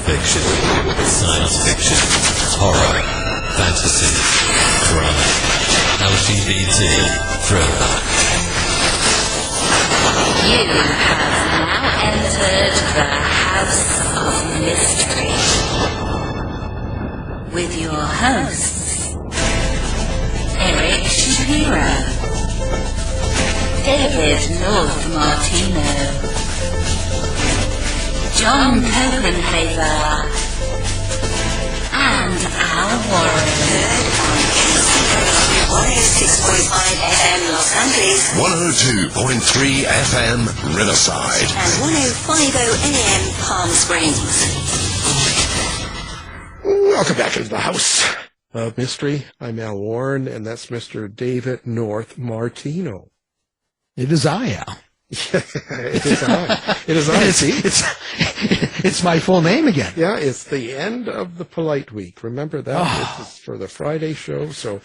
Fiction, science fiction, horror, fantasy, crime, LGBT, thriller. You have now entered the House of Mystery with your hosts, Eric Shapiro, David North Martino, John Copenhaver, and Al Warren. Heard on KCOQ 106.5 FM Los Angeles, 102.3 FM Riverside, and 105.0 AM Palm Springs. Welcome back into the House of Mystery. I'm Al Warren, and that's Mr. David North Martino. It is I, Al. Yeah, it is I. It is I. See? It's my full name again. Yeah, it's the end of the polite week. Remember that? This is for the Friday show, so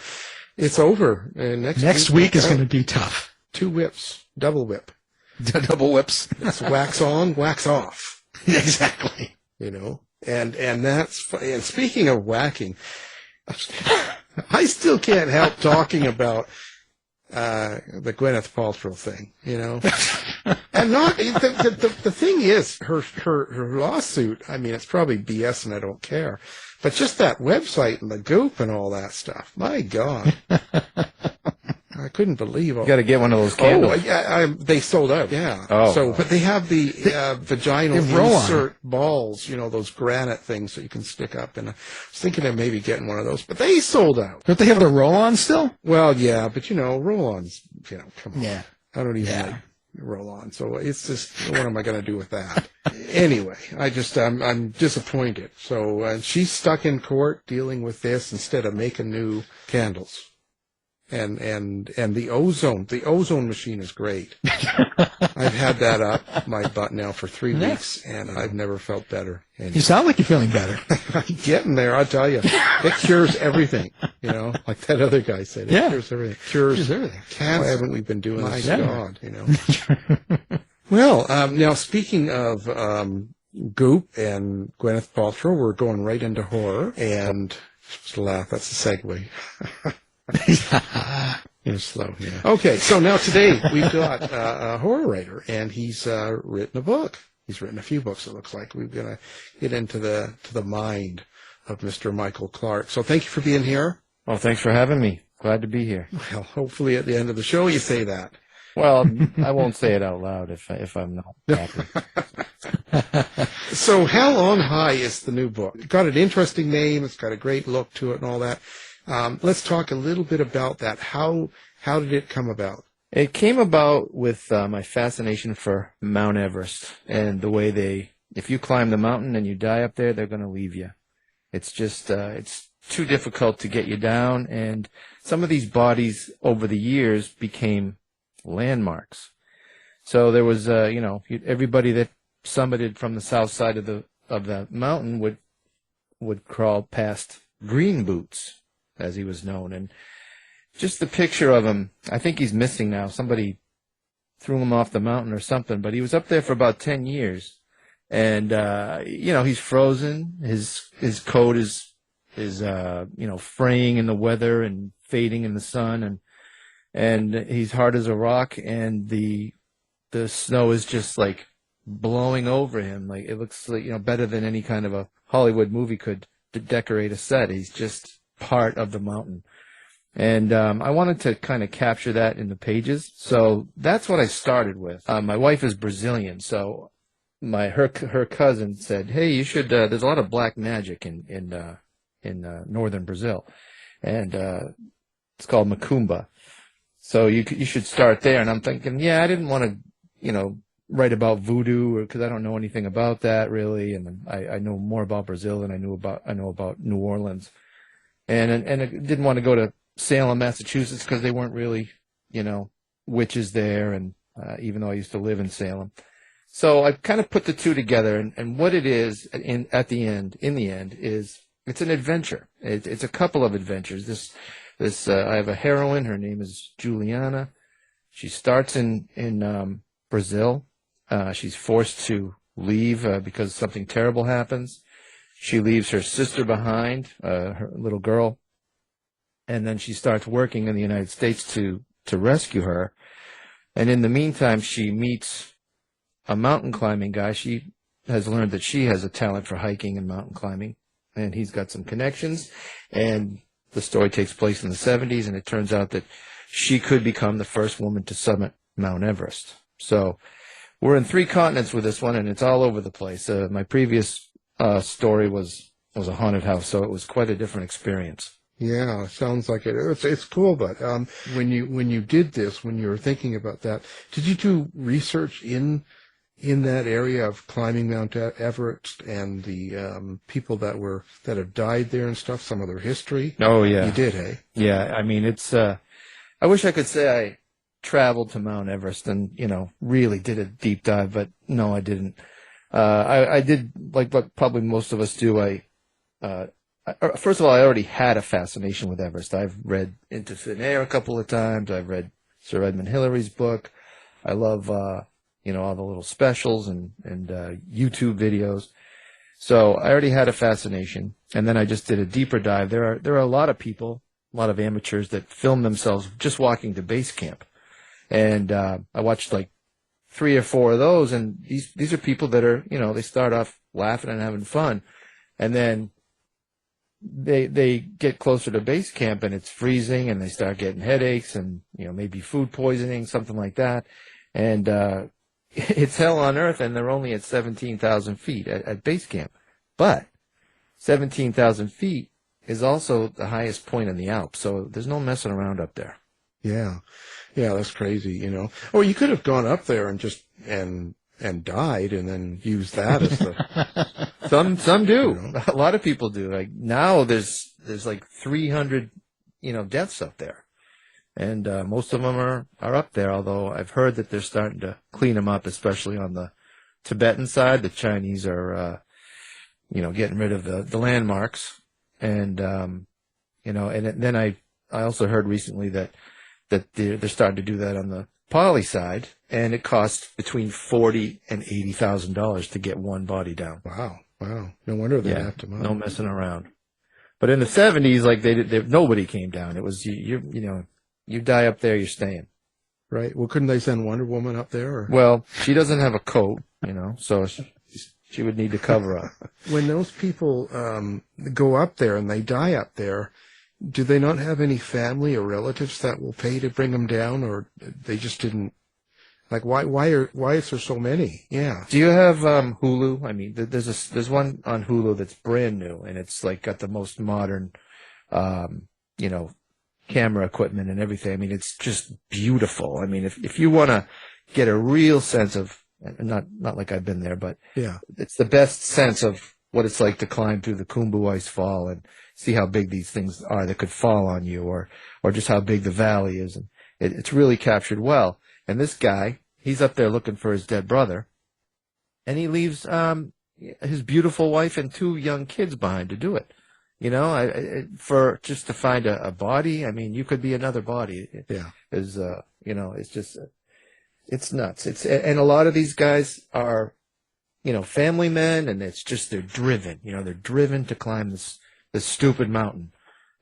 it's over. And next week is going to be tough. 2 whips, double whip. Double whips. It's wax on, wax off. Exactly. You know, and speaking of whacking, I still can't help talking about the Gwyneth Paltrow thing, you know, and not the thing is her lawsuit. I mean, it's probably BS, and I don't care, but just that website and the goop and all that stuff. My God, I couldn't believe. You got to get one of those candles. Oh, yeah, they sold out. Yeah. Oh. So, but they have the vaginal insert balls, you know, those granite things that you can stick up. And I was thinking of maybe getting one of those, but they sold out. Don't they have the roll-on still? Well, yeah, but you know, roll-ons, you know, come on. Yeah. I don't even like roll-on. So it's just, what am I going to do with that? Anyway, I'm disappointed. So she's stuck in court dealing with this instead of making new candles. And the ozone machine is great. I've had that up my butt now for 3 weeks, and I've never felt better. And you sound like you're feeling better. I'm getting there, I'll tell you. It cures everything, you know, like that other guy said. It cures everything. Cures everything. Cancer. Why haven't we been doing this? God, you know. Well, now speaking of goop and Gwyneth Paltrow, we're going right into horror. And just laugh. That's a segue. You're slow, yeah. Okay, so now today we've got a horror writer, and he's written a book. He's written a few books, it looks like. We're going to get into the mind of Mr. Michael Clark. So thank you for being here. Well, thanks for having me. Glad to be here. Well, hopefully at the end of the show you say that. Well, I won't say it out loud if I'm not happy. So Hell on High is the new book. It's got an interesting name. It's got a great look to it and all that. Let's talk a little bit about that. How did it come about? It came about with my fascination for Mount Everest and the way if you climb the mountain and you die up there, they're going to leave you. It's just, it's too difficult to get you down. And some of these bodies over the years became landmarks. So there was, everybody that summited from the south side of the mountain would crawl past Green Boots, as he was known. And just the picture of him, I think he's missing now. Somebody threw him off the mountain or something, but he was up there for about 10 years. And, he's frozen. His coat is fraying in the weather and fading in the sun. And he's hard as a rock. And the snow is just like blowing over him. Like it looks like, better than any kind of a Hollywood movie could to decorate a set. He's just part of the mountain. And I wanted to kind of capture that in the pages. So that's what I started with. My wife is Brazilian, so her cousin said, "Hey, you should there's a lot of black magic in northern Brazil. And it's called Macumba. So you should start there." And I'm thinking, I didn't want to, write about voodoo because I don't know anything about that really. And I know more about Brazil than I know about New Orleans. And I didn't want to go to Salem, Massachusetts, because they weren't really, witches there. And even though I used to live in Salem, so I kind of put the two together. And what it is in the end is it's an adventure. It's a couple of adventures. I have a heroine. Her name is Juliana. She starts in Brazil. She's forced to leave because something terrible happens. She leaves her sister behind, her little girl, and then she starts working in the United States to rescue her. And in the meantime, she meets a mountain climbing guy. She has learned that she has a talent for hiking and mountain climbing, and he's got some connections. And the story takes place in the 70s, and it turns out that she could become the first woman to summit Mount Everest. So we're in 3 continents with this one, and it's all over the place. My previous story was a haunted house, so it was quite a different experience. Yeah, sounds like it. It's cool, but when you did this, when you were thinking about that, did you do research in that area of climbing Mount Everest and the people that have died there and stuff, some of their history? Oh yeah, you did, hey? Yeah, I mean it's. I wish I could say I traveled to Mount Everest and really did a deep dive, but no, I didn't. I did like what probably most of us do. First of all, I already had a fascination with Everest. I've read Into Thin Air a couple of times. I've read Sir Edmund Hillary's book. I love all the little specials and YouTube videos. So I already had a fascination, and then I just did a deeper dive. There are a lot of people, a lot of amateurs that film themselves just walking to base camp, and I watched like 3 or 4 of those, and these are people that are they start off laughing and having fun, and then they get closer to base camp and it's freezing and they start getting headaches and maybe food poisoning, something like that, and it's hell on earth, and they're only at 17,000 feet at base camp. But 17,000 feet is also the highest point in the Alps, so there's no messing around up there. Yeah, that's crazy, Or you could have gone up there and just and died and then used that as the. Some do. A lot of people do. Like now, there's like 300 deaths up there. And most of them are up there, although I've heard that they're starting to clean them up, especially on the Tibetan side. The Chinese are, getting rid of the landmarks. And, and then I also heard recently that they're starting to do that on the Pali side, and it costs between $40,000 and $80,000 to get one body down. Wow. No wonder they have to move. No messing around. But in the 70s, like nobody came down. It was you die up there, you're staying. Right. Well, couldn't they send Wonder Woman up there? Or? Well, she doesn't have a coat, so she would need to cover up. When those people go up there and they die up there, do they not have any family or relatives that will pay to bring them down, or they just didn't? Like, why is there so many? Yeah. Do you have Hulu? I mean, there's one on Hulu that's brand new, and it's like got the most modern, camera equipment and everything. I mean, it's just beautiful. I mean, if you want to get a real sense of, not like I've been there, but yeah, it's the best sense of what it's like to climb through the Khumbu Ice Fall and see how big these things are that could fall on you, or just how big the valley is. And it's really captured well. And this guy, he's up there looking for his dead brother, and he leaves his beautiful wife and 2 young kids behind to do it. For just to find a body, I mean, you could be another body. Yeah. It's just, it's nuts. And a lot of these guys are, family men, and it's just, they're driven, they're driven to climb this stupid mountain.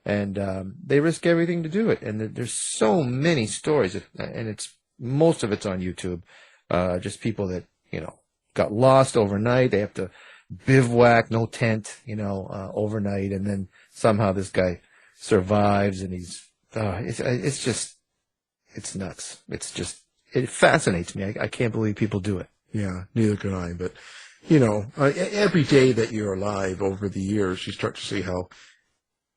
And, they risk everything to do it. And there's so many stories, and most of it's on YouTube. Just people that, got lost overnight. They have to bivouac, no tent, overnight, and then somehow this guy survives, and it's nuts. It fascinates me. I can't believe people do it. Yeah, neither can I. But every day that you're alive over the years, you start to see how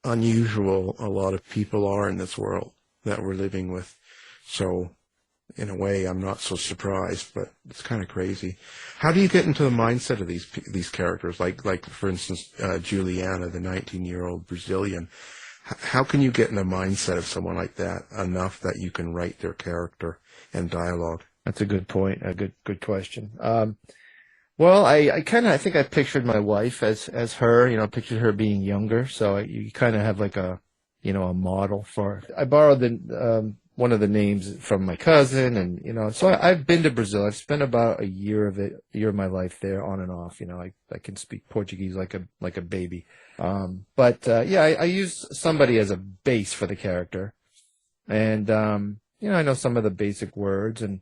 unusual a lot of people are in this world that we're living with. So, in a way, I'm not so surprised, but it's kind of crazy. How do you get into the mindset of these characters? Like for instance, Juliana, the 19-year-old Brazilian. How can you get in the mindset of someone like that enough that you can write their character and dialogue? That's a good point. A good question. Well, I think I pictured my wife as her. Pictured her being younger. So you kind of have like a model for. I borrowed one of the names from my cousin, and so I've been to Brazil. I've spent about a year of my life there, on and off. I can speak Portuguese like a baby. I use somebody as a base for the character, and I know some of the basic words, and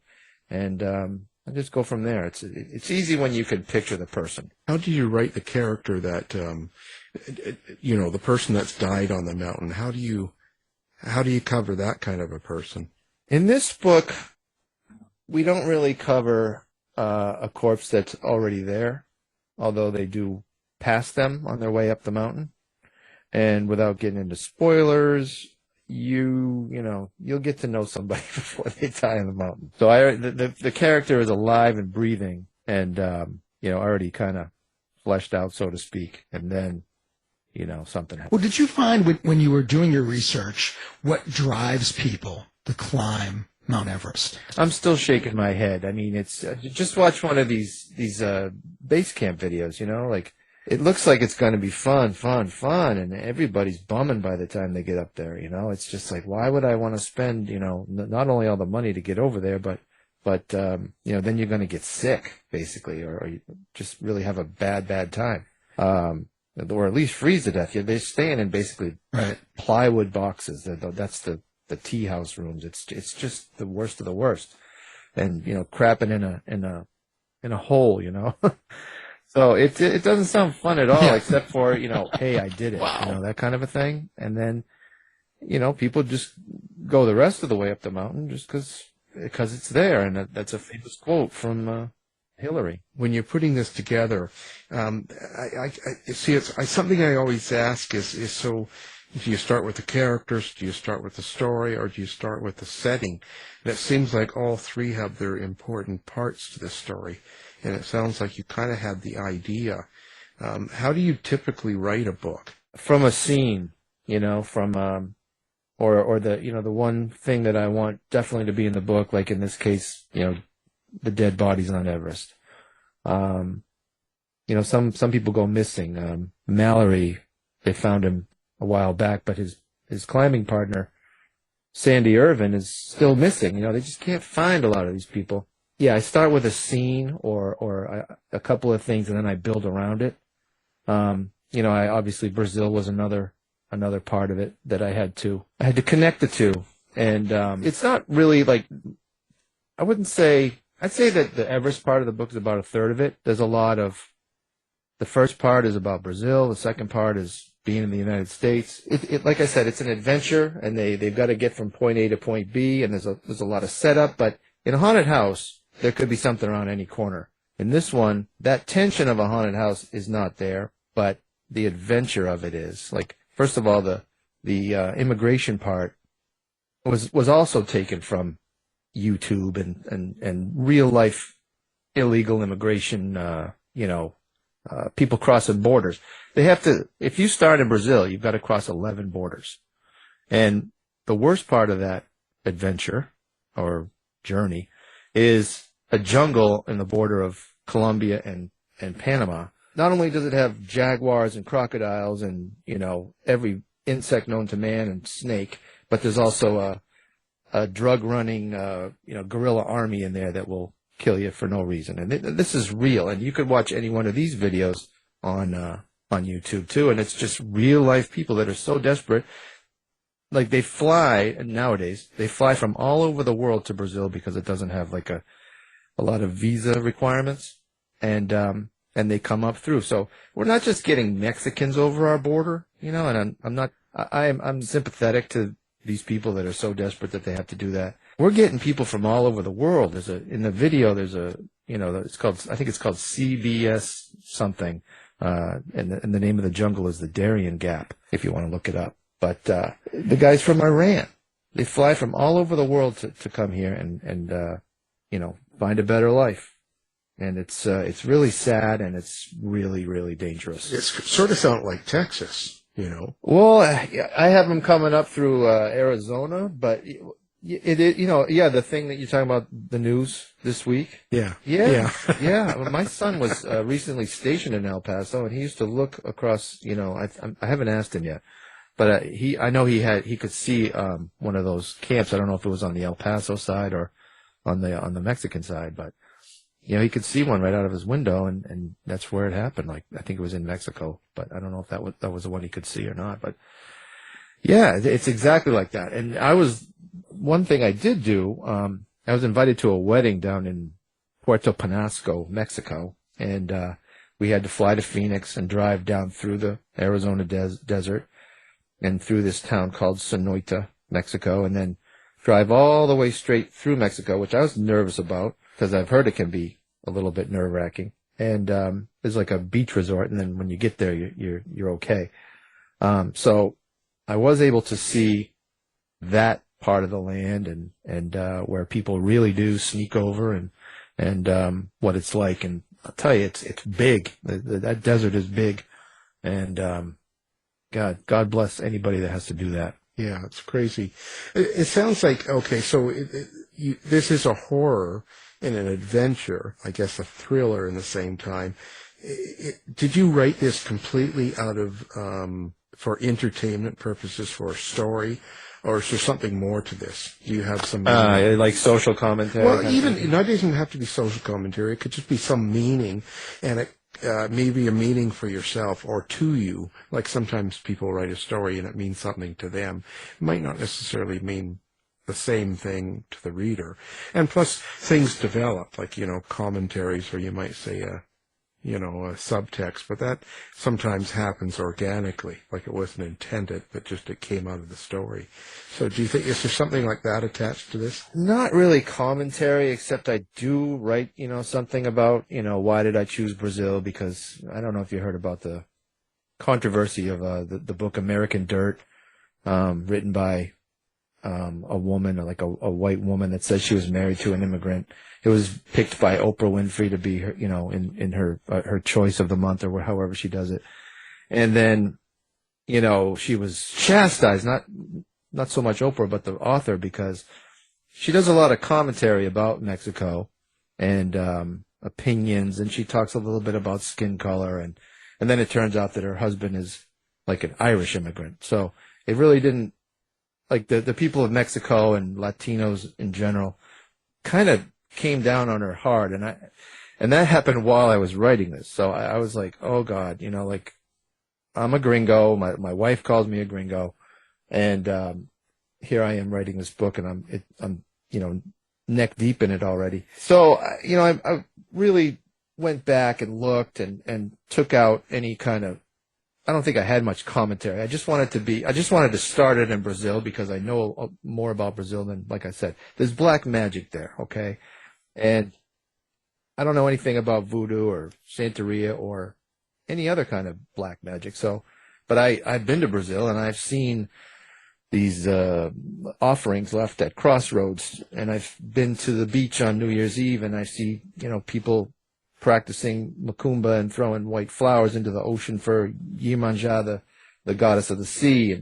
I just go from there. It's easy when you can picture the person. How do you write the character that the person that's died on the mountain? How do you cover that kind of a person? In this book, we don't really cover a corpse that's already there, although they do pass them on their way up the mountain. And without getting into spoilers, you'll get to know somebody before they die on the mountain. So the character is alive and breathing, and already kind of fleshed out, so to speak. And then something happens. Well, did you find when you were doing your research what drives people to climb Mount Everest? I'm still shaking my head. I mean, it's just watch one of these base camp videos. Like, it looks like it's going to be fun, and everybody's bumming by the time they get up there. It's just like, why would I want to spend not only all the money to get over there, but then you're going to get sick, basically, or you just really have a bad time. Or at least freeze to death. They're staying in basically plywood boxes. That's the tea house rooms. It's just the worst of the worst, and crapping in a hole. So it doesn't sound fun at all, except for hey, I did it. Wow. That kind of a thing. And then people just go the rest of the way up the mountain just because it's there, and that's a famous quote from Hillary. When you're putting this together, I see it's something I always ask is so, do you start with the characters, do you start with the story, or do you start with the setting? And it seems like all three have their important parts to the story, and it sounds like you kind of had the idea. How do you typically write a book? From a scene, from or the one thing that I want definitely to be in the book, like in this case, the dead bodies on Everest. Some people go missing. Mallory, they found him a while back, but his climbing partner, Sandy Irvin, is still missing. They just can't find a lot of these people. Yeah, I start with a scene or a couple of things, and then I build around it. I obviously Brazil was another part of it that I had to connect the two, and it's not really like, I'd say that the Everest part of the book is about a third of it. There's a lot of, the first part is about Brazil. The second part is being in the United States. Like I said, it's an adventure, and they've got to get from point A to point B, and there's a lot of setup. But in a haunted house, there could be something around any corner. In this one, that tension of a haunted house is not there, but the adventure of it is. Like, first of all, the immigration part was also taken from YouTube and real life illegal immigration, people crossing borders. They have to, if you start in Brazil, you've got to cross 11 borders. And the worst part of that adventure or journey is a jungle in the border of Colombia and Panama. Not only does it have jaguars and crocodiles and, every insect known to man and snake, but there's also a drug-running, guerrilla army in there that will kill you for no reason. And this is real. And you could watch any one of these videos on YouTube too. And it's just real-life people that are so desperate. Like, they fly, nowadays, they fly from all over the world to Brazil because it doesn't have like a lot of visa requirements. And they come up through. So we're not just getting Mexicans over our border, and I'm sympathetic to these people that are so desperate that they have to do that. We're getting people from all over the world. In the video, there's I think it's called CBS something. And the name of the jungle is the Darien Gap, if you want to look it up. But, the guys from Iran, they fly from all over the world to come here and find a better life. And it's really sad, and it's really, really dangerous. It's sort of sound like Texas. Well, I have them coming up through Arizona, but the thing that you're talking about, the news this week. Yeah. Well, my son was recently stationed in El Paso, and he used to look across. I haven't asked him yet, But I know he could see one of those camps. I don't know if it was on the El Paso side or on the Mexican side, but he could see one right out of his window, and that's where it happened. Like, I think it was in Mexico, but I don't know if that was the one he could see or not. But yeah, it's exactly like that. And one thing I did do, I was invited to a wedding down in Puerto Penasco, Mexico, and we had to fly to Phoenix and drive down through the Arizona desert and through this town called Sonoita, Mexico, and then drive all the way straight through Mexico, which I was nervous about because I've heard it can be a little bit nerve-wracking. And there's like a beach resort, and then when you get there, you're okay. So I was able to see that part of the land and where people really do sneak over and what it's like. And I'll tell you, it's big. That desert is big, and God bless anybody that has to do that. Yeah, it's crazy. It sounds like, okay, so this is a horror and an adventure, I guess a thriller in the same time. Did you write this completely out of, for entertainment purposes, for a story, or is there something more to this? Do you have some like social commentary? Well, it doesn't have to be social commentary. It could just be some meaning, and it maybe a meaning for yourself or to you. Like sometimes people write a story and it means something to them. It might not necessarily mean the same thing to the reader. And plus, things develop, like, commentaries, or you might say a subtext, but that sometimes happens organically, like it wasn't intended, but just it came out of the story. So do you think, is there something like that attached to this? Not really commentary, except I do write, something about, why did I choose Brazil? Because I don't know if you heard about the controversy of the book American Dirt, written by a woman, like a white woman that says she was married to an immigrant. It was picked by Oprah Winfrey to be her, in her choice of the month, or however she does it. And then, she was chastised, not so much Oprah, but the author, because she does a lot of commentary about Mexico and opinions, and she talks a little bit about skin color, and then it turns out that her husband is like an Irish immigrant. So it really didn't, like, the people of Mexico and Latinos in general kind of came down on her hard, and that happened while I was writing this. So I was like, oh God, like, I'm a gringo. My wife calls me a gringo, and here I am writing this book, and I'm neck deep in it already. So I really went back and looked and took out any kind of. I don't think I had much commentary. I just wanted to start it in Brazil because I know more about Brazil than, like I said, there's black magic there, okay? And I don't know anything about voodoo or Santeria or any other kind of black magic. So, but I've been to Brazil and I've seen these offerings left at crossroads, and I've been to the beach on New Year's Eve and I see, people practicing macumba and throwing white flowers into the ocean for Iemanjá, the goddess of the sea,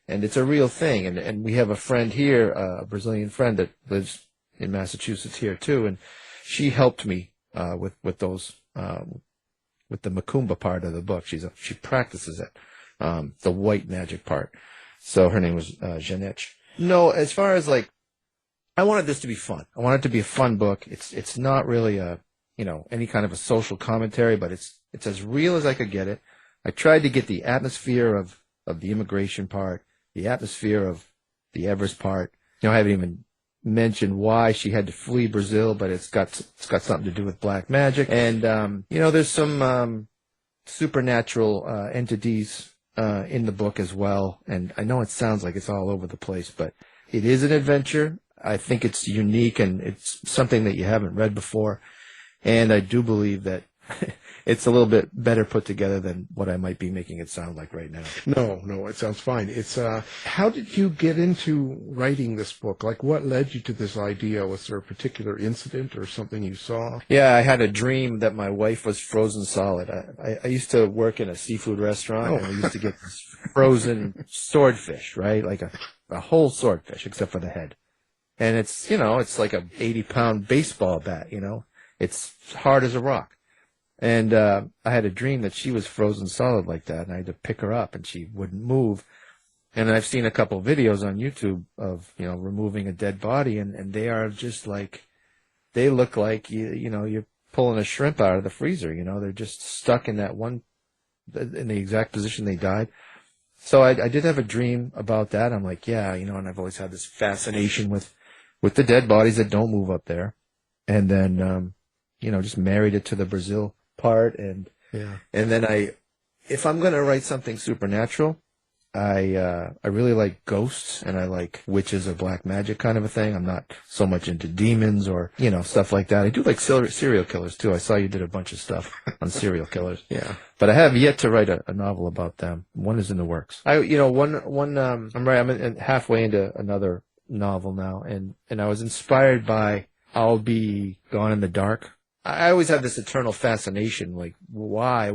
and it's a real thing. And we have a friend here, a Brazilian friend that lives in Massachusetts here too, and she helped me with those with the macumba part of the book. She practices it, the white magic part. So her name was Janette. No, as far as like, I wanted this to be fun. I wanted it to be a fun book. It's not really any kind of a social commentary, but it's as real as I could get it. I tried to get the atmosphere of the immigration part, the atmosphere of the Everest part. I haven't even mentioned why she had to flee Brazil, but it's got something to do with black magic. And, there's some supernatural entities in the book as well. And I know it sounds like it's all over the place, but it is an adventure. I think it's unique, and it's something that you haven't read before. And I do believe that it's a little bit better put together than what I might be making it sound like right now. No, it sounds fine. It's how did you get into writing this book? Like, what led you to this idea? Was there a particular incident or something you saw? Yeah, I had a dream that my wife was frozen solid. I used to work in a seafood restaurant, and we used to get this frozen swordfish, right? Like a whole swordfish except for the head. And it's, it's like a 80-pound baseball bat, It's hard as a rock. And I had a dream that she was frozen solid like that, and I had to pick her up, and she wouldn't move. And I've seen a couple videos on YouTube of, removing a dead body, and they are just like, they look like, you're pulling a shrimp out of the freezer, they're just stuck in in the exact position they died. So I did have a dream about that. I'm like, yeah, and I've always had this fascination with the dead bodies that don't move up there. And then, just married it to the Brazil part. And then if I'm going to write something supernatural, I really like ghosts, and I like witches or black magic kind of a thing. I'm not so much into demons or, stuff like that. I do like serial killers too. I saw you did a bunch of stuff on serial killers. Yeah. But I have yet to write a novel about them. One is in the works. I'm halfway into another novel now, and I was inspired by I'll Be Gone in the Dark. I always have this eternal fascination, like, why?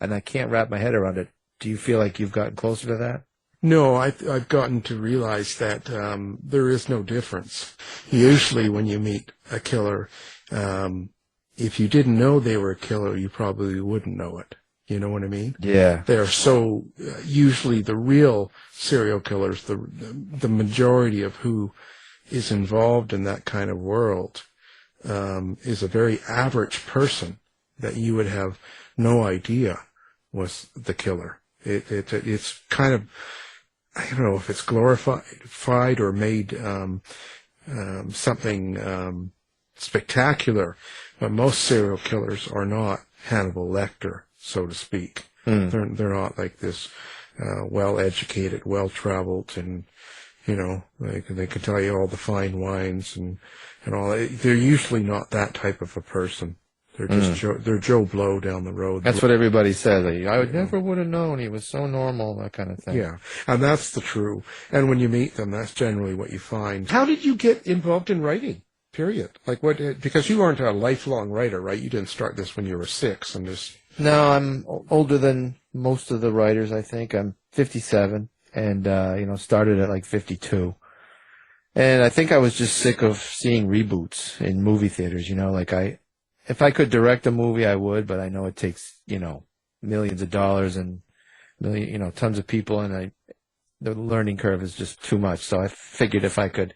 And I can't wrap my head around it. Do you feel like you've gotten closer to that? No, I've gotten to realize that there is no difference. Usually when you meet a killer, if you didn't know they were a killer, you probably wouldn't know it. You know what I mean? Yeah. They're so, usually the real serial killers, the majority of who is involved in that kind of world is a very average person that you would have no idea was the killer. It's kind of, I don't know if it's glorified or made something spectacular, but most serial killers are not Hannibal Lecter, so to speak. They're not like this well-educated, well-traveled, and they can tell you all the fine wines and all. They're usually not that type of a person. They're just they're Joe Blow down the road. That's what everybody says. I never would have known. He was so normal, that kind of thing. Yeah, and that's the true. And when you meet them, that's generally what you find. How did you get involved in writing? Period. Like what? Because you aren't a lifelong writer, right? You didn't start this when you were 6 and just. No, I'm older than most of the writers. I think I'm 57, and started at like 52. And I think I was just sick of seeing reboots in movie theaters. If I could direct a movie, I would, but I know it takes, millions of dollars and tons of people, and the learning curve is just too much. So I figured if I could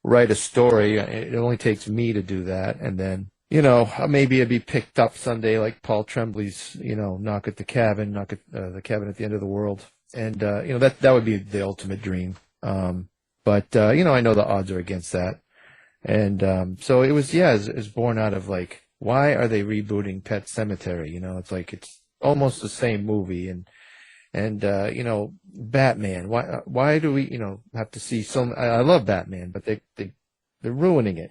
write a story, it only takes me to do that, and then, maybe it'd be picked up someday like Paul Tremblay's, Knock at the Cabin at the End of the World. And, that would be the ultimate dream. But I know the odds are against that. And, so it was born out of like, why are they rebooting Pet Sematary? It's like, it's almost the same movie. And Batman, why do we, have to see I love Batman, but they're ruining it,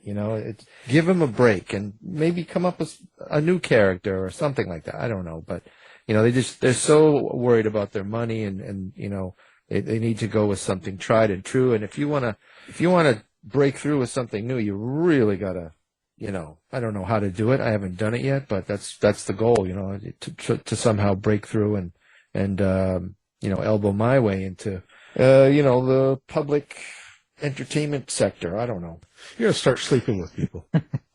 give him a break and maybe come up with a new character or something like that. I don't know, but, they're so worried about their money and they need to go with something tried and true. And if you want to break through with something new, you really gotta, I don't know how to do it. I haven't done it yet, but that's the goal, to somehow break through and elbow my way into, the public entertainment sector. I don't know. You gotta start sleeping with people.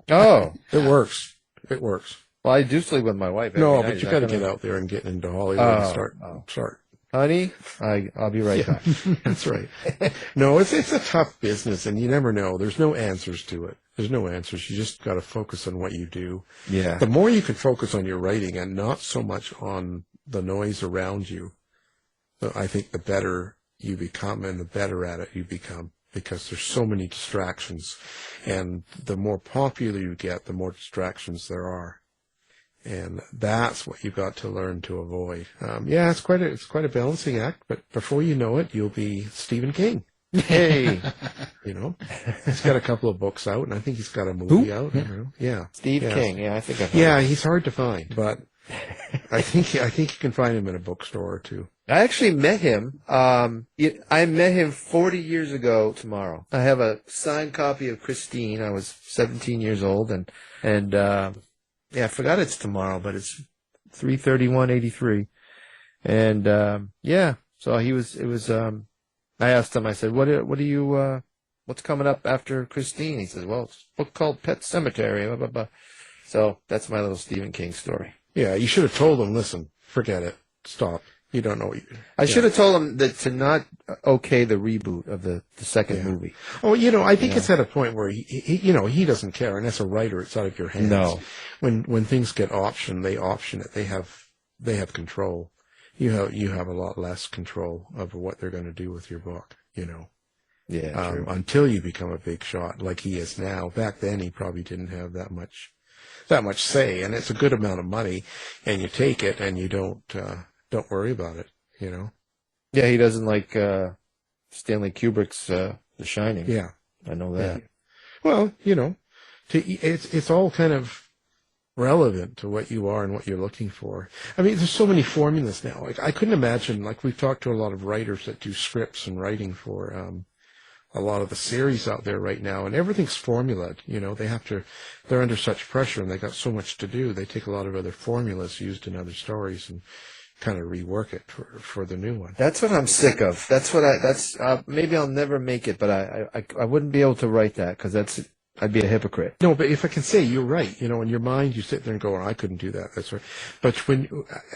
Oh, it works. It works. Well, I do sleep with my wife. No, but you gotta get out there and get into Hollywood and start. Honey, I'll be right back. That's right. No, it's a tough business, and you never know. There's no answers to it. There's no answers. You just got to focus on what you do. Yeah. The more you can focus on your writing and not so much on the noise around you, I think the better you become and the better at it you become, because there's so many distractions, and the more popular you get, the more distractions there are. And that's what you've got to learn to avoid. It's quite a balancing act, but before you know it, you'll be Stephen King. Hey, he's got a couple of books out, and I think he's got a movie out. Yeah, Steve King. Yeah, I think I've heard he's hard to find, but I think you can find him in a bookstore or two. I actually met him. I met him 40 years ago tomorrow. I have a signed copy of Christine. I was 17 years old, and I forgot it's tomorrow, but it's 3/31/83. And so I asked him, I said, what do you what's coming up after Christine? He says, well, it's a book called Pet Sematary, blah, blah, blah. So that's my little Stephen King story. Yeah, you should have told him, listen, forget it, stop. You don't know. I should have told him that to not okay the reboot of the second movie. Oh, I think it's at a point where he doesn't care, and as a writer, it's out of your hands. No. When things get optioned, they option it. They have control. You have a lot less control over what they're going to do with your book. Yeah, true. Until you become a big shot like he is now. Back then, he probably didn't have that much say, and it's a good amount of money, and you take it, and you don't worry about it. Yeah, he doesn't like Stanley Kubrick's The Shining. Yeah, I know that. Yeah. Well, it's all kind of relevant to what you are and what you're looking for. I mean, there's so many formulas now. Like, I couldn't imagine, like, we've talked to a lot of writers that do scripts and writing for a lot of the series out there right now, and everything's formulaed. They're under such pressure, and they got so much to do. They take a lot of other formulas used in other stories and kind of rework it for the new one. That's what I'm sick of. Maybe I'll never make it, but I wouldn't be able to write that because I'd be a hypocrite. No, but if I can say you're right, in your mind you sit there and go, I couldn't do that. That's right. But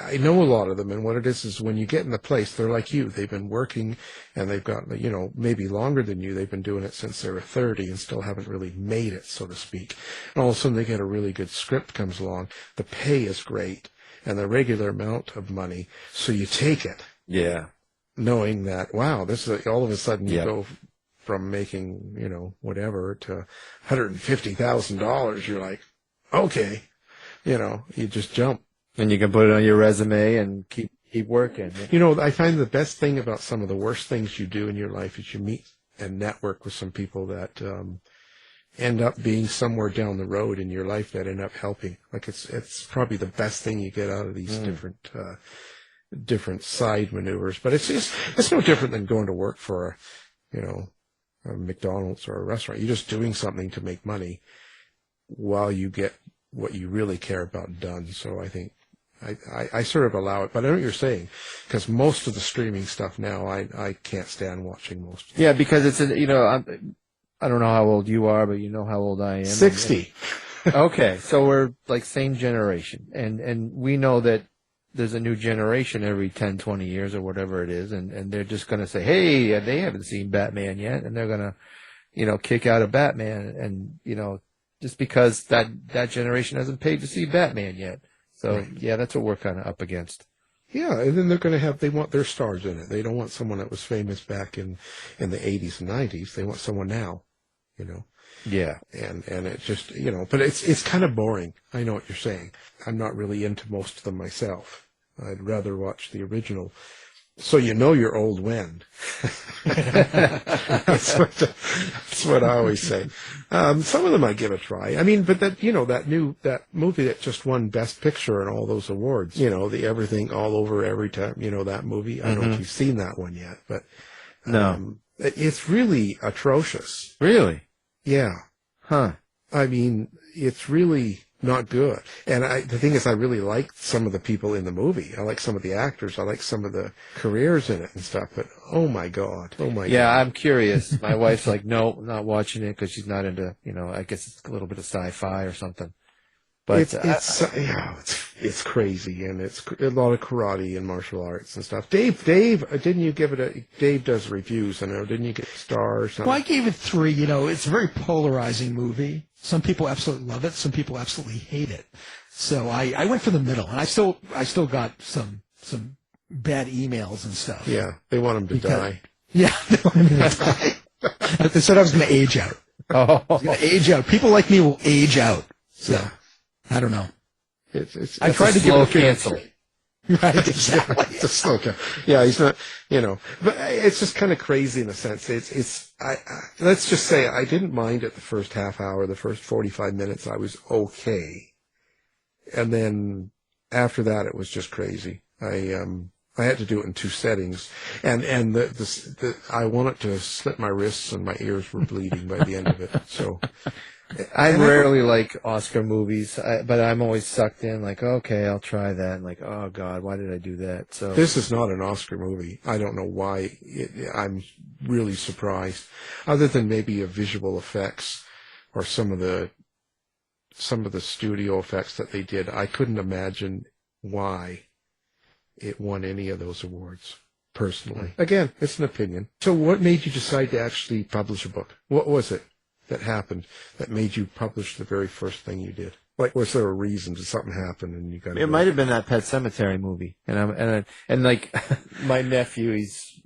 I know a lot of them, and what it is when you get in the place, they're like you. They've been working, and they've got, maybe longer than you. They've been doing it since they were 30 and still haven't really made it, so to speak. And all of a sudden they get a really good script comes along. The pay is great, and the regular amount of money, so you take it. Yeah. Knowing that, wow, this is all of a sudden you go from making, whatever to $150,000, you're like, okay, you just jump. And you can put it on your resume and keep working. I find the best thing about some of the worst things you do in your life is you meet and network with some people that end up being somewhere down the road in your life that end up helping. Like it's probably the best thing you get out of these different side maneuvers. But it's no different than going to work for a McDonald's or a restaurant. You're just doing something to make money while you get what you really care about done. So I think I sort of allow it, but I know what you're saying, because most of the streaming stuff now, I can't stand watching most of it. Yeah, because it's I don't know how old you are, but you know how old I am. 60. Okay, so we're like same generation, and we know that there's a new generation every 10, 20 years or whatever it is, and they're just going to say, hey, they haven't seen Batman yet, and they're going to, kick out a Batman, and, just because that generation hasn't paid to see Batman yet. So, right. Yeah, that's what we're kind of up against. Yeah, and then they want their stars in it. They don't want someone that was famous back in the 80s and 90s. They want someone now, Yeah. And it just, but it's kind of boring. I know what you're saying. I'm not really into most of them myself. I'd rather watch the original. So you're old when. That's what I always say. Some of them I give a try. I mean, but that movie that just won Best Picture and all those awards, the Everything All Over Every Time, that movie. I don't know if you've seen that one yet, but no. It's really atrocious. Really? Yeah. Huh. I mean, it's really not good. And the thing is, I really like some of the people in the movie. I like some of the actors. I like some of the careers in it and stuff. But oh my God. Yeah, I'm curious. My wife's like, no, I'm not watching it because she's not into, I guess it's a little bit of sci-fi or something. But it's crazy, and it's a lot of karate and martial arts and stuff. Dave, didn't you give it Dave does reviews, I know, didn't you get a star or something? Well, I gave it 3. It's a very polarizing movie. Some people absolutely love it. Some people absolutely hate it. So I went for the middle, and I still got some bad emails and stuff. Yeah, they want him to die. Yeah, they want him to die. They said I was going to age out. Oh, I was going to age out. People like me will age out. So. Yeah. I don't know. I tried to give it a cancel. Right, exactly. It's a slow cancel. Yeah, he's not, but it's just kind of crazy in a sense. Let's just say I didn't mind it the first half hour, the first 45 minutes, I was okay. And then after that, it was just crazy. I had to do it in 2 settings, and I wanted to slit my wrists and my ears were bleeding by the end of it. So. I rarely like Oscar movies, but I'm always sucked in, like, okay, I'll try that. And like, oh, God, why did I do that? So this is not an Oscar movie. I don't know why. I'm really surprised. Other than maybe a visual effects or some of the studio effects that they did, I couldn't imagine why it won any of those awards, personally. Again, it's an opinion. So what made you decide to actually publish a book? What was it that happened that made you publish the very first thing you did? Like, was there a reason? Did something happen and you got It might have been that Pet Sematary movie, and like my nephew, he's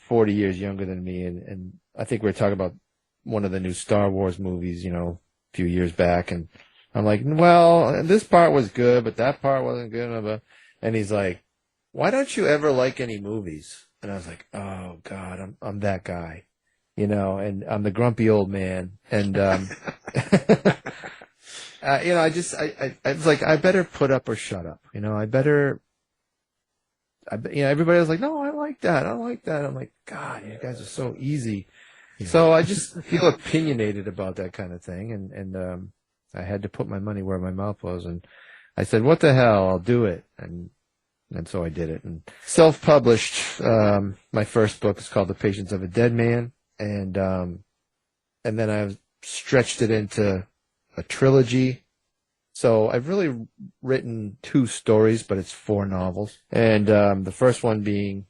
40 years younger than me, and I think we were talking about one of the new Star Wars movies, a few years back, and I'm like, well, this part was good, but that part wasn't good, and he's like, why don't you ever like any movies? And I was like, oh God, I'm that guy, and I'm the grumpy old man, and I was like, I better put up or shut up. Everybody was like, no, I like that. I'm like, God, you guys are so easy. Yeah. So I just feel opinionated about that kind of thing. And I had to put my money where my mouth was. And I said, what the hell? I'll do it. And so I did it. And self-published, my first book is called The Patience of a Dead Man. And then I stretched it into a trilogy. So I've really written 2 stories, but it's 4 novels. And the first one being,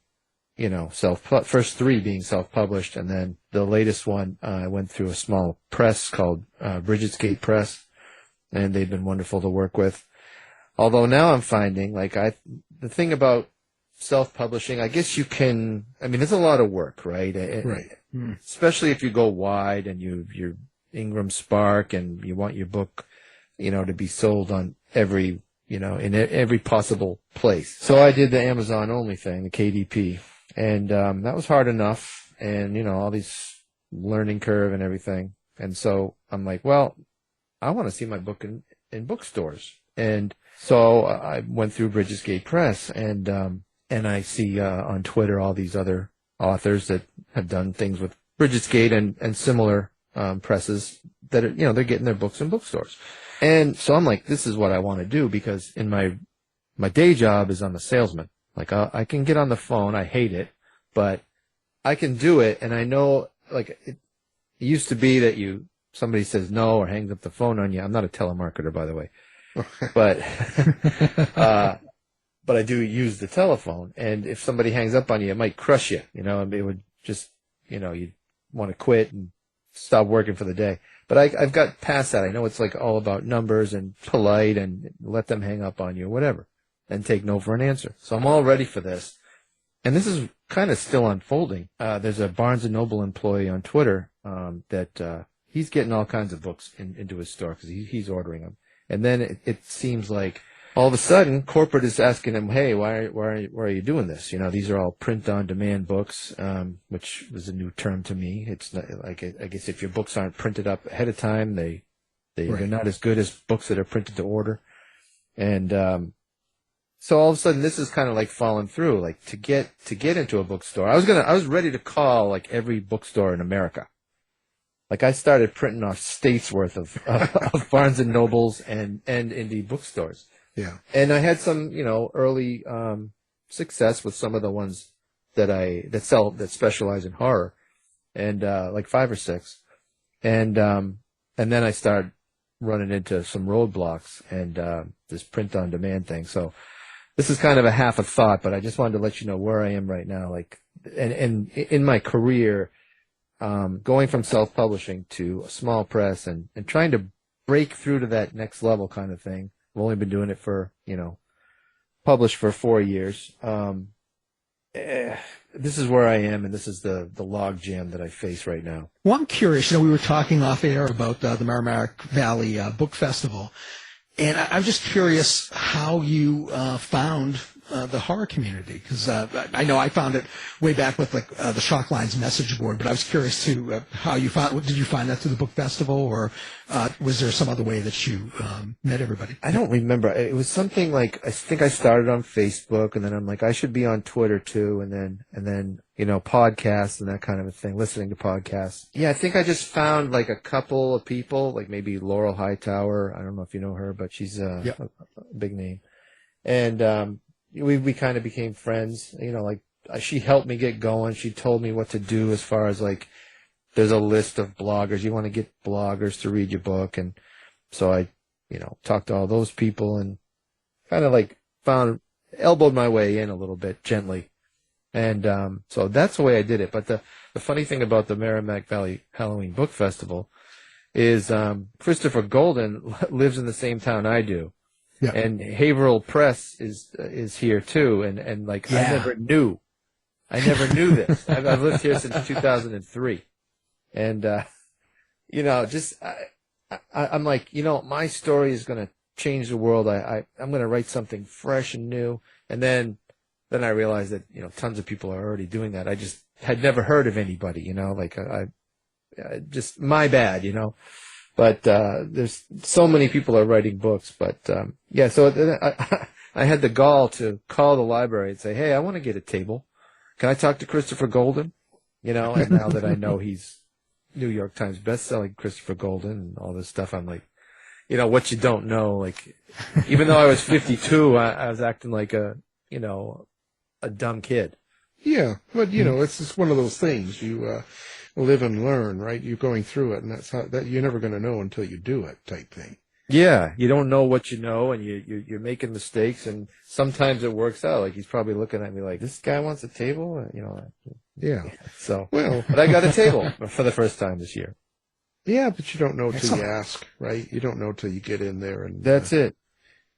first 3 being self-published, and then the latest one I went through a small press called Bridget's Press, and they've been wonderful to work with. Although now I'm finding, the thing about self-publishing, I guess there's a lot of work, right? Right. Especially if you go wide and you're Ingram Spark, and you want your book, to be sold on every, in every possible place. So I did the Amazon only thing, the KDP, and that was hard enough, and all these learning curve and everything. And so I'm like, well, I want to see my book in bookstores, and so I went through Bridget's Press, and I see on Twitter all these other authors that have done things with Bridget's and similar presses that are, they're getting their books in bookstores. And so I'm like, this is what I want to do, because in my day job is I'm a salesman. Like I can get on the phone. I hate it, but I can do it. And I know, it used to be that somebody says no or hangs up the phone on you. I'm not a telemarketer, by the way, but, but I do use the telephone. And if somebody hangs up on you, it might crush you, and it would just, you'd want to quit and stop working for the day. But I've got past that. I know it's all about numbers and polite and let them hang up on you or whatever and take no for an answer. So I'm all ready for this. And this is kind of still unfolding. There's a Barnes & Noble employee on Twitter that he's getting all kinds of books into his store because he's ordering them. And then it seems like all of a sudden, corporate is asking him, hey, why are you doing this? These are all print-on-demand books, which was a new term to me. It's not, I guess if your books aren't printed up ahead of time, they're not as good as books that are printed to order. And so all of a sudden, this is kind of falling through. To get into a bookstore, I was ready to call every bookstore in America. I started printing off states worth of Barnes and Nobles and indie bookstores. Yeah. And I had some, early success with some of the ones that specialize in horror, and 5 or 6. And then I started running into some roadblocks and this print on demand thing. So this is kind of a half a thought, but I just wanted to let you know where I am right now. And in my career, going from self-publishing to a small press and trying to break through to that next level kind of thing. I've only been doing it for, published for 4 years. This is where I am, and this is the log jam that I face right now. Well, I'm curious. We were talking off air about the Merrimack Valley Book Festival, and I'm just curious how you found the horror community, because I know I found it way back with the Shock Lines message board, but I was curious to how you found. Did you find that through the book festival, or was there some other way that you met everybody? I don't remember. It was something I think I started on Facebook, and then I'm like, I should be on Twitter too, and then podcasts and that kind of a thing, listening to podcasts. Yeah, I think I just found a couple of people, maybe Laurel Hightower. I don't know if you know her, but she's a big name, and we kind of became friends. She helped me get going. She told me what to do as far as there's a list of bloggers. You want to get bloggers to read your book. And so I, talked to all those people and kind of found elbowed my way in a little bit gently. And so that's the way I did it. But the funny thing about the Merrimack Valley Halloween Book Festival is Christopher Golden lives in the same town I do. Yeah. And Haverhill Press is here too. And like, Yeah. I never knew this. I've lived here since 2003. And, you know, just, I'm like, you know, my story is going to change the world. I'm going to write something fresh and new. And then I realized that, you know, tons of people are already doing that. I just had never heard of anybody, you know, like just my bad, you know. But there's so many people are writing books. But yeah, so I had the gall to call the library and say, hey, I want to get a table. Can I talk to Christopher Golden? You know, and now that I know he's New York Times bestselling Christopher Golden and all this stuff, I'm like, you know, what you don't know, like, even though I was 52, I was acting like a dumb kid. Yeah, but you know, it's just one of those things. You live and learn, right? You're going through it, and that's how that you're never going to know until you do it, type thing. Yeah, you don't know what you know, and you're making mistakes, and sometimes it works out. Like, he's probably looking at me like, this guy wants a table, you know. Yeah. So, Well, but I got a table for the first time this year. yeah, but you don't know till you ask, right? You don't know till you get in there and That's it.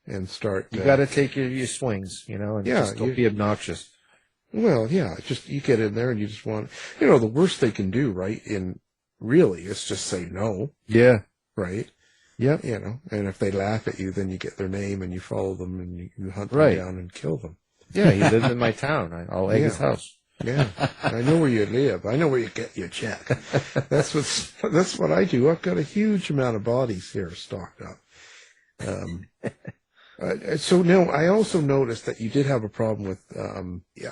and start. You got to take your swings, you know, and Yeah, just don't be obnoxious. Well, yeah, just you get in there and you just want, you know, the worst they can do, right? Really is just say no, Yeah. right? Yep. You know, and if they laugh at you, then you get their name and you follow them and you hunt them Right. down and kill them. Yeah, he lives in my town. I'll egg his Yeah. house. Yeah, I know where you live. I know where you get your check. That's what I do. I've got a huge amount of bodies here stocked up. So now I also noticed that you did have a problem with,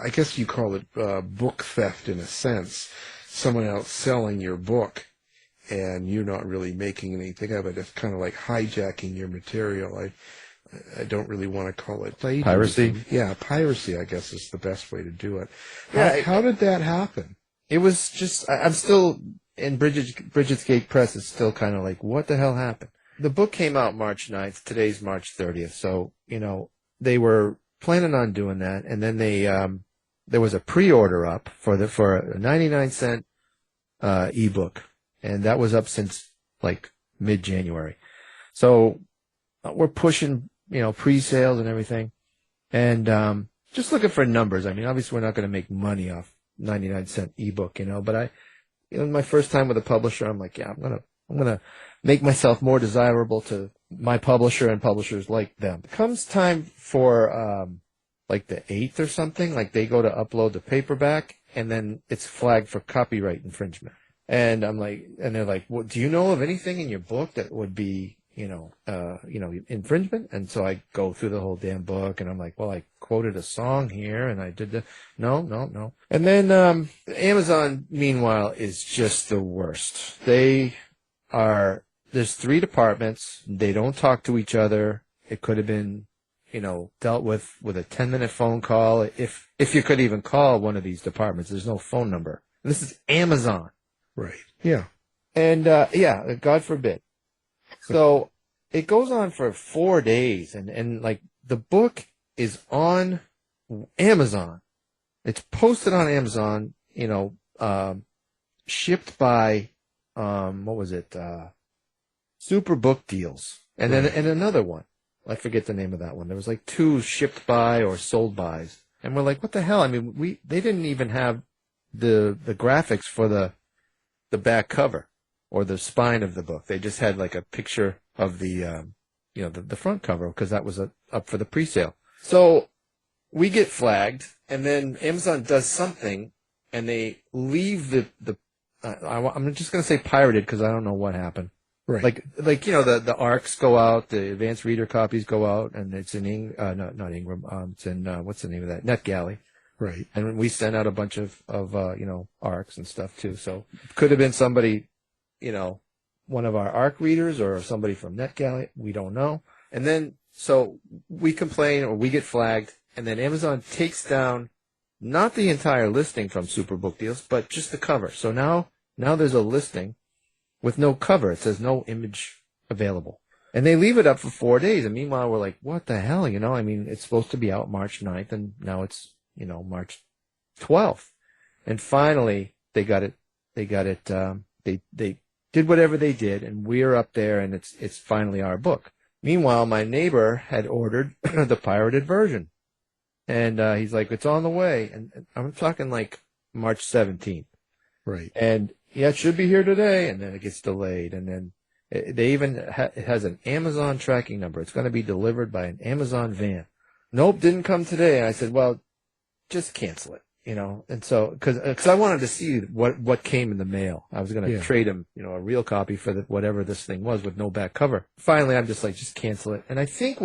I guess you call it book theft in a sense. Someone else selling your book, and you're not really making anything of it. It's kind of like hijacking your material. I don't really want to call it Piracy? Yeah, piracy, I guess, is the best way to do it. Yeah, How did that happen? It was just, I'm still, in Bridget's Gate Press, it's still kind of like, what the hell happened? The book came out March 9th. Today's March 30th. So, you know, they were planning on doing that. And then there was a pre-order up for a 99-cent ebook. And that was up since like mid-January. So we're pushing, you know, pre-sales and everything. And just looking for numbers. I mean, obviously we're not going to make money off 99-cent ebook, you know, but my first time with a publisher, I'm like, yeah, I'm going to make myself more desirable to my publisher and publishers like them. It comes time for like the 8th or something, like they go to upload the paperback and then it's flagged for copyright infringement. And I'm like, and they're like, well, do you know of anything in your book that would be, infringement? And so I go through the whole damn book and I'm like, well, I quoted a song here and I did no. And then Amazon, meanwhile, is just the worst. There's 3 departments. They don't talk to each other. It could have been, dealt with a 10-minute phone call. If you could even call one of these departments, there's no phone number. And this is Amazon. Right. Yeah. And, God forbid. So it goes on for 4 days and like the book is on Amazon. It's posted on Amazon, shipped by, what was it? Super Book Deals. And then, and another one. I forget the name of that one. There was like 2 shipped by or sold bys. And we're like, what the hell? I mean, they didn't even have the graphics for the back cover or the spine of the book. They just had like a picture of the front cover because that was up for the pre-sale. So we get flagged and then Amazon does something and they leave I'm just going to say pirated because I don't know what happened. Right. Like the ARCs go out, the advanced reader copies go out, and it's in not Ingram. It's in what's the name of that? NetGalley. Right. And we sent out a bunch of ARCs and stuff too. So it could have been somebody, one of our ARC readers or somebody from NetGalley. We don't know. And then so we complain or we get flagged, and then Amazon takes down not the entire listing from Super Book Deals, but just the cover. So now there's a listing with no cover. It says no image available. And they leave it up for 4 days. And meanwhile, we're like, what the hell? You know, I mean, it's supposed to be out March 9th, and now it's, you know, March 12th. And finally, they got it. They did whatever they did, and we're up there, and it's finally our book. Meanwhile, my neighbor had ordered the pirated version. And he's like, it's on the way. And I'm talking like March 17th. Right. And yeah, it should be here today. And then it gets delayed. And then they even it has an Amazon tracking number. It's going to be delivered by an Amazon van. Nope, didn't come today. And I said, well, just cancel it, you know. And so, because I wanted to see what came in the mail. I was going to trade him, you know, a real copy for whatever this thing was with no back cover. Finally, I'm just like, just cancel it. And I think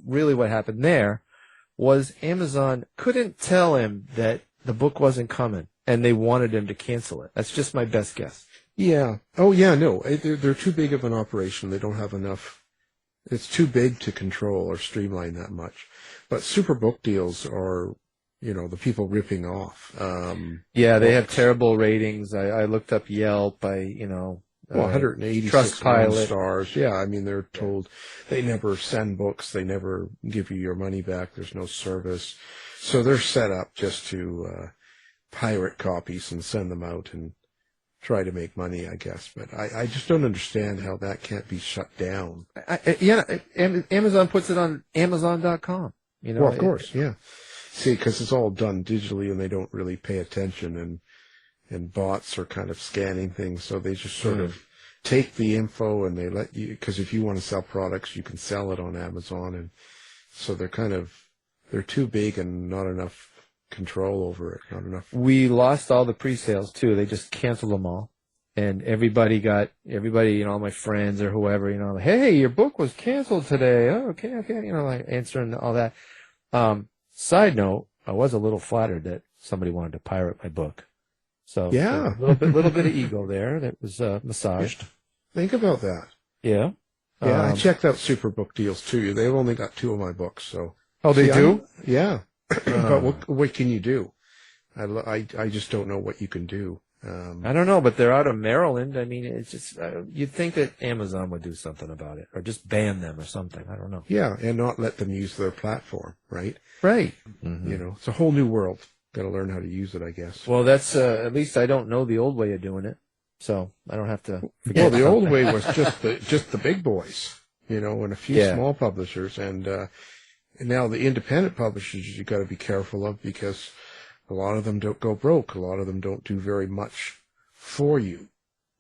really what happened there was Amazon couldn't tell him that the book wasn't coming, and they wanted him to cancel it. That's just my best guess. Yeah. Oh, yeah, no. They're too big of an operation. They don't have enough. It's too big to control or streamline that much. But super book deals are, you know, the people ripping off. They have terrible ratings. I looked up Yelp. 186 stars. Yeah, I mean, they're told they never send books. They never give you your money back. There's no service. So they're set up just to pirate copies and send them out and try to make money, I guess. But I just don't understand how that can't be shut down. Amazon puts it on Amazon.com. You know, well, of course, yeah. See, because it's all done digitally and they don't really pay attention, and bots are kind of scanning things, so they just sort of take the info and they let you, because if you want to sell products, you can sell it on Amazon, and so they're too big and not enough control over it, not enough. We lost all the pre-sales too. They just canceled them all, and everybody, you know, all my friends or whoever, you know, like, hey, your book was canceled today. Oh, okay, you know, like answering all that. Side note, I was a little flattered that somebody wanted to pirate my book. So yeah, a little bit of ego there that was massaged. Think about that. Yeah. Yeah, I checked out Superbook deals too. They've only got 2 of my books, so. Oh, they do? Yeah. But what can you do? I just don't know what you can do. I don't know, but they're out of Maryland. I mean, it's just, you'd think that Amazon would do something about it, or just ban them or something. I don't know. Yeah, and not let them use their platform, right? Right. Mm-hmm. You know, it's a whole new world. Got to learn how to use it, I guess. Well, that's, at least I don't know the old way of doing it, so I don't have to forget. Well, the old way was just the big boys, you know, and a few small publishers, and now the independent publishers you got to be careful of, because a lot of them don't go broke. A lot of them don't do very much for you.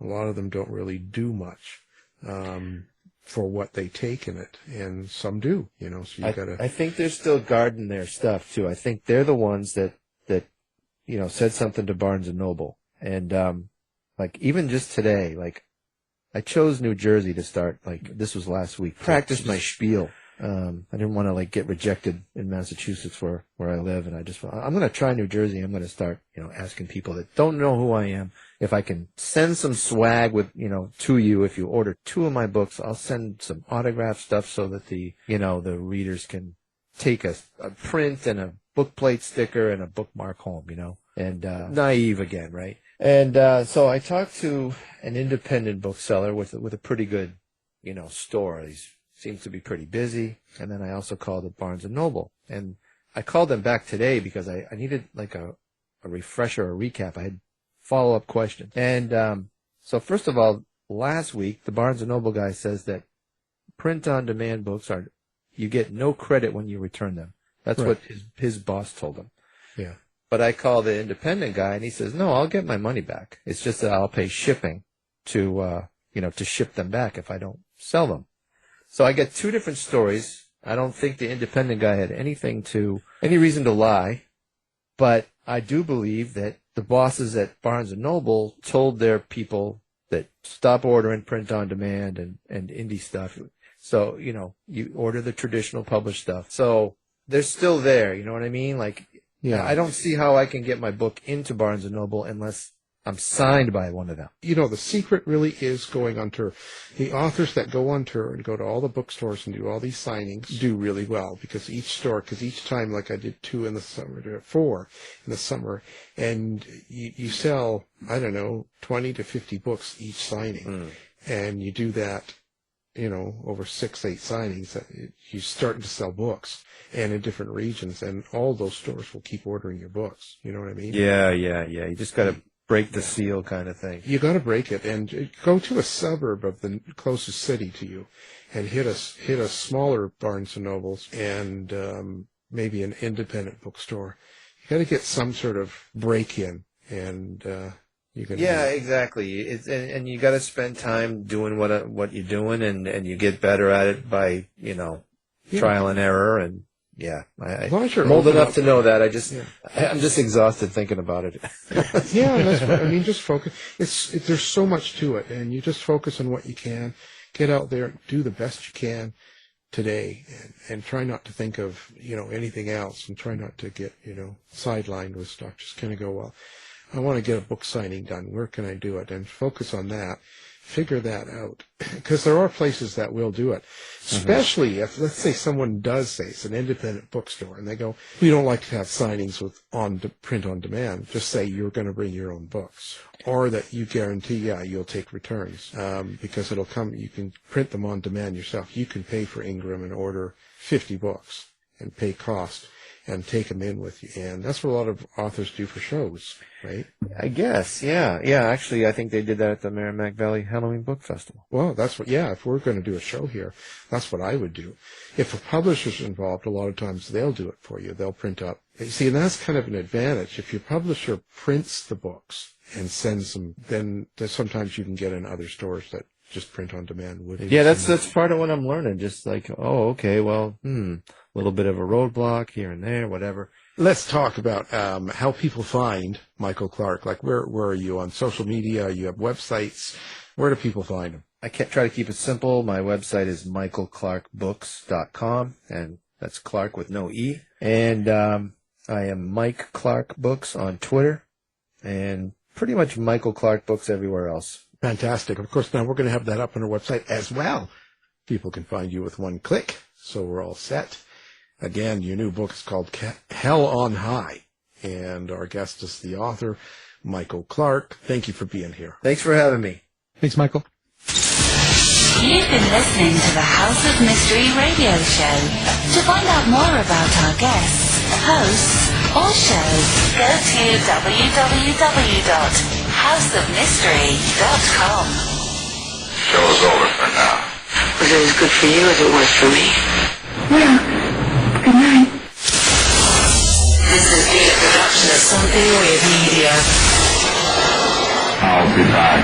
A lot of them don't really do much for what they take in it, and some do, you know. So you got to. I think they're still guarding their stuff too. I think they're the ones that you know said something to Barnes and Noble, and like even just today, like I chose New Jersey to start. Like this was last week. Practice my spiel. I didn't want to like get rejected in Massachusetts where I live, and I'm going to try New Jersey. I'm going to start, you know, asking people that don't know who I am if I can send some swag with, you know, to you. If you order 2 of my books, I'll send some autograph stuff so that the readers can take a print and a book plate sticker and a bookmark home, you know, and, naive again, right? And, so I talked to an independent bookseller with a pretty good, you know, store. He's seems to be pretty busy. And then I also called at Barnes & Noble. And I called them back today because I needed like a refresher, a recap. I had follow-up questions. And so first of all, last week, the Barnes & Noble guy says that print-on-demand books you get no credit when you return them. That's what his boss told him. Yeah. But I called the independent guy, and he says, no, I'll get my money back. It's just that I'll pay shipping to ship them back if I don't sell them. So I get 2 different stories. I don't think the independent guy had any reason to lie, but I do believe that the bosses at Barnes & Noble told their people that stop ordering print on demand and indie stuff. So, you know, you order the traditional published stuff. So they're still there, you know what I mean? Like, yeah, I don't see how I can get my book into Barnes & Noble unless I'm signed by one of them. You know, the secret really is going on tour. The authors that go on tour and go to all the bookstores and do all these signings do really well, because each time, like I did 2 in the summer, 4 in the summer, and you sell, I don't know, 20 to 50 books each signing. And you do that over 6-8 signings, you're starting to sell books, and in different regions, and all those stores will keep ordering your books. You know what I mean? Yeah. You just got to break the seal kind of thing. You got to break it and go to a suburb of the closest city to you, and hit a smaller Barnes and Nobles and maybe an independent bookstore. You got to get some sort of break in, and you can. Yeah, exactly. And you got to spend time doing what you're doing, and you get better at it by trial and error. And I'm old enough to know that. I'm just exhausted thinking about it. Yeah, that's right. I mean, just focus. There's so much to it, and you just focus on what you can. Get out there, do the best you can today, and try not to think of anything else, and try not to get sidelined with stuff. Just kind of go, well, I want to get a book signing done. Where can I do it? And focus on that. Figure that out, because there are places that will do it, especially if, let's say, someone does say it's an independent bookstore and they go, we don't like to have signings with print on demand. Just say you're going to bring your own books, or that you guarantee, you'll take returns, because it'll come. You can print them on demand yourself. You can pay for Ingram and order 50 books and pay cost and take them in with you. And that's what a lot of authors do for shows, right? I guess, yeah. Actually, I think they did that at the Merrimack Valley Halloween Book Festival. Well, that's what, if we're going to do a show here, that's what I would do. If a publisher's involved, a lot of times they'll do it for you. They'll print up. You see, and that's kind of an advantage. If your publisher prints the books and sends them, then sometimes you can get in other stores that just print on demand. Yeah, that's part of what I'm learning. Just like, okay, well, a little bit of a roadblock here and there, whatever. Let's talk about how people find Michael Clark. Like, where are you on social media? You have websites. Where do people find him? I try to keep it simple. My website is michaelclarkbooks.com, and that's Clark with no E. And I am Mike Clark Books on Twitter, and pretty much Michael Clark Books everywhere else. Fantastic. Of course, now we're going to have that up on our website as well. People can find you with one click, so we're all set. Again, your new book is called Hell on High, and our guest is the author, Michael Clark. Thank you for being here. Thanks for having me. Thanks, Michael. You've been listening to the House of Mystery radio show. To find out more about our guests, hosts, or shows, go to www.houseofmystery.com. Show's over for now. Was it as good for you as it was for me? Well, good night. This has been a production of Something Weird Media. I'll be back.